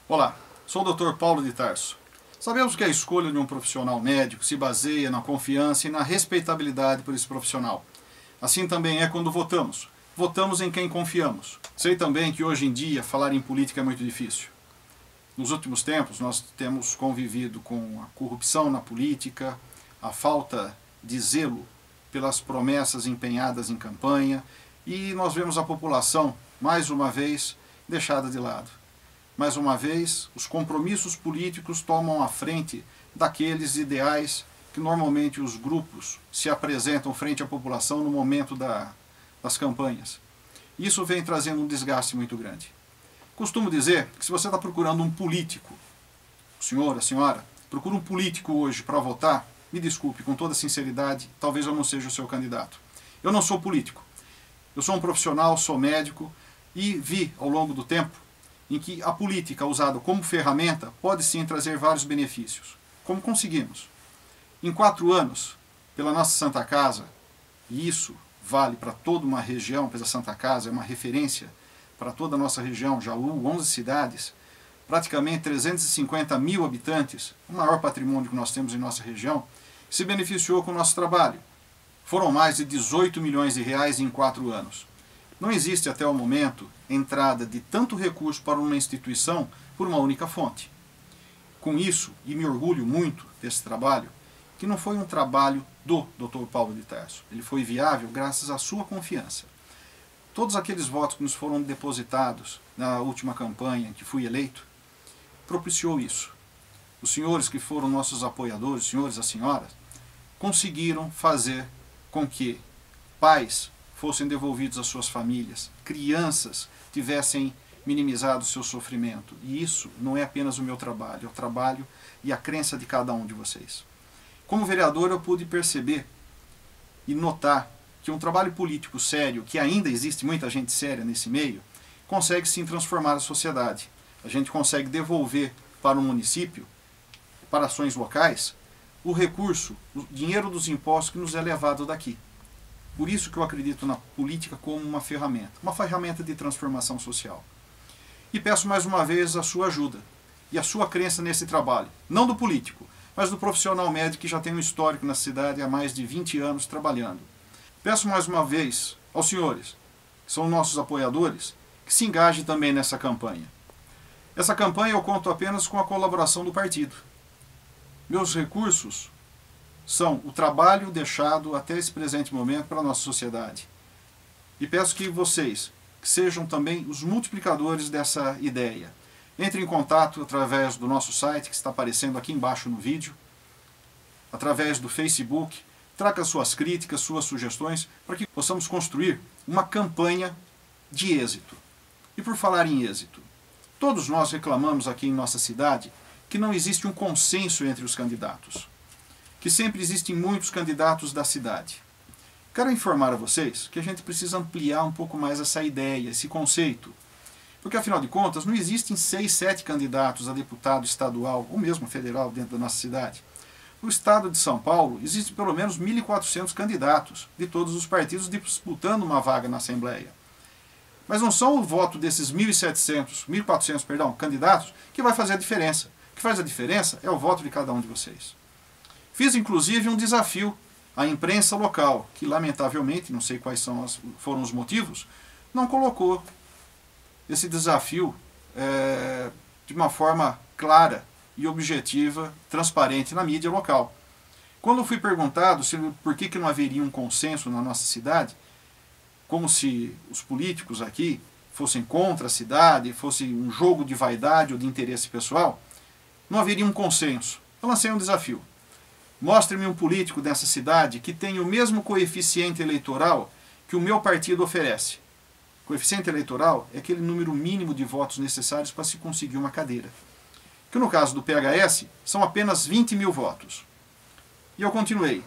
Olá, sou o Dr. Paulo de Tarso. Sabemos que a escolha de um profissional médico se baseia na confiança e na respeitabilidade por esse profissional. Assim também é quando votamos. Votamos em quem confiamos. Sei também que hoje em dia falar em política é muito difícil. Nos últimos tempos nós temos convivido com a corrupção na política, a falta de zelo pelas promessas empenhadas em campanha e nós vemos a população, mais uma vez, deixada de lado. Mais uma vez, os compromissos políticos tomam a frente daqueles ideais que normalmente os grupos se apresentam frente à população no momento das campanhas. Isso vem trazendo um desgaste muito grande. Costumo dizer que se você está procurando um político, o senhor, a senhora, procura um político hoje para votar, me desculpe, com toda sinceridade, talvez eu não seja o seu candidato. Eu não sou político. Eu sou um profissional, sou médico e vi ao longo do tempo em que a política usada como ferramenta pode sim trazer vários benefícios. Como conseguimos? Em 4 anos, pela nossa Santa Casa, e isso vale para toda uma região, pois a Santa Casa é uma referência para toda a nossa região, Jaú, 11 cidades, praticamente 350 mil habitantes, o maior patrimônio que nós temos em nossa região, se beneficiou com o nosso trabalho. Foram mais de 18 milhões de reais em 4 anos. Não existe até o momento entrada de tanto recurso para uma instituição por uma única fonte. Com isso, e me orgulho muito desse trabalho, que não foi um trabalho do Dr. Paulo de Tarso. Ele foi viável graças à sua confiança. Todos aqueles votos que nos foram depositados na última campanha em que fui eleito, propiciou isso. Os senhores que foram nossos apoiadores, os senhores e as senhoras, conseguiram fazer com que pais fossem devolvidos às suas famílias, crianças tivessem minimizado o seu sofrimento. E isso não é apenas o meu trabalho, é o trabalho e a crença de cada um de vocês. Como vereador eu pude perceber e notar que um trabalho político sério, que ainda existe muita gente séria nesse meio, consegue sim transformar a sociedade. A gente consegue devolver para o município, para ações locais, o recurso, o dinheiro dos impostos que nos é levado daqui. Por isso que eu acredito na política como uma ferramenta de transformação social. E peço mais uma vez a sua ajuda e a sua crença nesse trabalho, não do político, mas do profissional médico que já tem um histórico na cidade há mais de 20 anos trabalhando. Peço mais uma vez aos senhores, que são nossos apoiadores, que se engajem também nessa campanha. Essa campanha eu conto apenas com a colaboração do partido. Meus recursos são o trabalho deixado até esse presente momento para a nossa sociedade. E peço que vocês que sejam também os multiplicadores dessa ideia. Entre em contato através do nosso site, que está aparecendo aqui embaixo no vídeo, através do Facebook, traga suas críticas, suas sugestões, para que possamos construir uma campanha de êxito. E por falar em êxito, todos nós reclamamos aqui em nossa cidade que não existe um consenso entre os candidatos, que sempre existem muitos candidatos da cidade. Quero informar a vocês que a gente precisa ampliar um pouco mais essa ideia, esse conceito, porque afinal de contas não existem 6, 7 candidatos a deputado estadual ou mesmo federal dentro da nossa cidade. No estado de São Paulo existem pelo menos 1.400 candidatos de todos os partidos disputando uma vaga na Assembleia. Mas não são o voto desses 1.400 candidatos que vai fazer a diferença. O que faz a diferença é o voto de cada um de vocês. Fiz inclusive um desafio à imprensa local, que lamentavelmente, não sei quais foram os motivos, não colocou esse desafio de uma forma clara e objetiva, transparente na mídia local. Quando fui perguntado por que não haveria um consenso na nossa cidade, como se os políticos aqui fossem contra a cidade, fosse um jogo de vaidade ou de interesse pessoal, não haveria um consenso. Eu lancei um desafio. Mostre-me um político dessa cidade que tem o mesmo coeficiente eleitoral que o meu partido oferece. Coeficiente eleitoral é aquele número mínimo de votos necessários para se conseguir uma cadeira. Que no caso do PHS são apenas 20 mil votos. E eu continuei.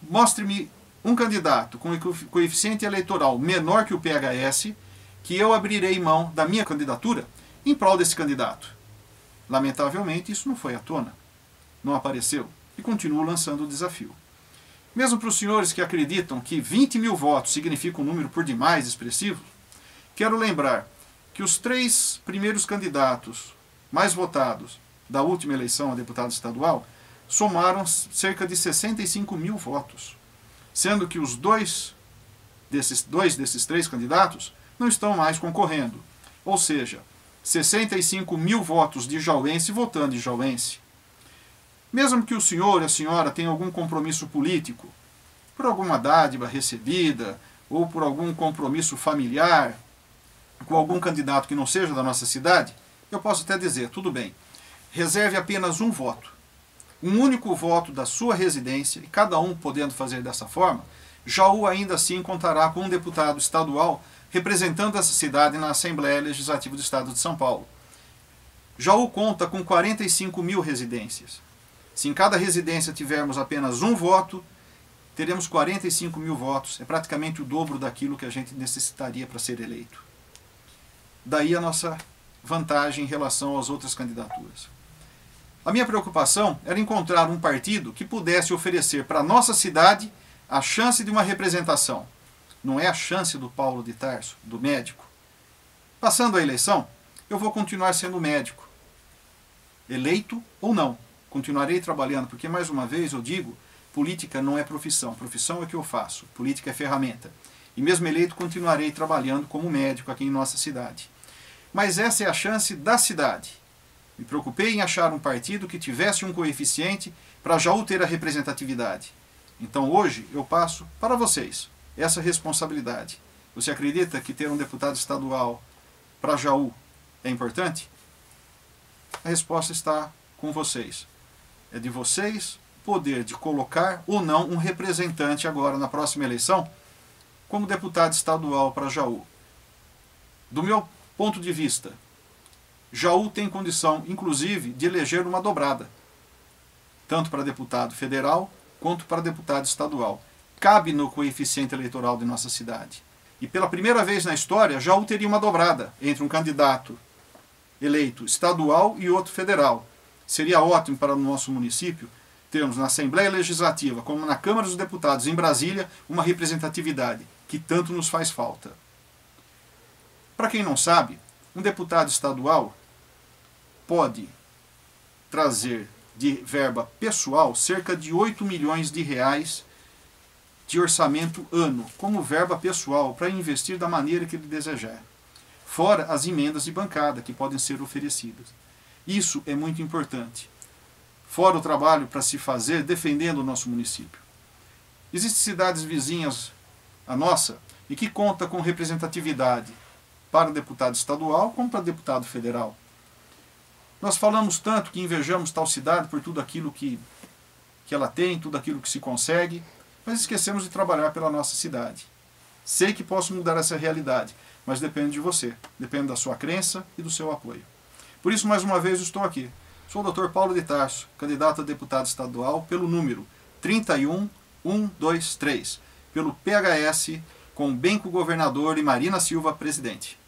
Mostre-me um candidato com coeficiente eleitoral menor que o PHS, que eu abrirei mão da minha candidatura em prol desse candidato. Lamentavelmente isso não foi à tona. Não apareceu. E continuo lançando o desafio. Mesmo para os senhores que acreditam que 20 mil votos significa um número por demais expressivo, quero lembrar que os 3 primeiros candidatos mais votados da última eleição a deputado estadual somaram cerca de 65 mil votos, sendo que os dois desses três candidatos não estão mais concorrendo. Ou seja, 65 mil votos de jauense votando em jauense. Mesmo que o senhor e a senhora tenham algum compromisso político, por alguma dádiva recebida, ou por algum compromisso familiar, com algum candidato que não seja da nossa cidade, eu posso até dizer, tudo bem, reserve apenas um voto. Um único voto da sua residência, e cada um podendo fazer dessa forma, Jaú ainda assim contará com um deputado estadual representando essa cidade na Assembleia Legislativa do Estado de São Paulo. Jaú conta com 45 mil residências. Se em cada residência tivermos apenas um voto, teremos 45 mil votos. É praticamente o dobro daquilo que a gente necessitaria para ser eleito. Daí a nossa vantagem em relação às outras candidaturas. A minha preocupação era encontrar um partido que pudesse oferecer para a nossa cidade a chance de uma representação. Não é a chance do Paulo de Tarso, do médico. Passando a eleição, eu vou continuar sendo médico. Eleito ou não. Continuarei trabalhando, porque mais uma vez eu digo, política não é profissão. Profissão é o que eu faço. Política é ferramenta. E mesmo eleito, continuarei trabalhando como médico aqui em nossa cidade. Mas essa é a chance da cidade. Me preocupei em achar um partido que tivesse um coeficiente para Jaú ter a representatividade. Então hoje eu passo para vocês essa responsabilidade. Você acredita que ter um deputado estadual para Jaú é importante? A resposta está com vocês. É de vocês o poder de colocar ou não um representante agora na próxima eleição como deputado estadual para Jaú. Do meu ponto de vista, Jaú tem condição, inclusive, de eleger uma dobrada, tanto para deputado federal quanto para deputado estadual. Cabe no coeficiente eleitoral de nossa cidade. E pela primeira vez na história, Jaú teria uma dobrada entre um candidato eleito estadual e outro federal. Seria ótimo para o nosso município termos na Assembleia Legislativa, como na Câmara dos Deputados em Brasília, uma representatividade que tanto nos faz falta. Para quem não sabe, um deputado estadual pode trazer de verba pessoal cerca de 8 milhões de reais de orçamento ano, como verba pessoal, para investir da maneira que ele desejar. Fora as emendas de bancada que podem ser oferecidas. Isso é muito importante. Fora o trabalho para se fazer defendendo o nosso município. Existem cidades vizinhas à nossa e que conta com representatividade para deputado estadual como para deputado federal. Nós falamos tanto que invejamos tal cidade por tudo aquilo que ela tem, tudo aquilo que se consegue, mas esquecemos de trabalhar pela nossa cidade. Sei que posso mudar essa realidade, mas depende de você, depende da sua crença e do seu apoio. Por isso, mais uma vez, estou aqui. Sou o Dr. Paulo de Tarso, candidato a deputado estadual pelo número 31123, pelo PHS, com Benco Governador e Marina Silva, presidente.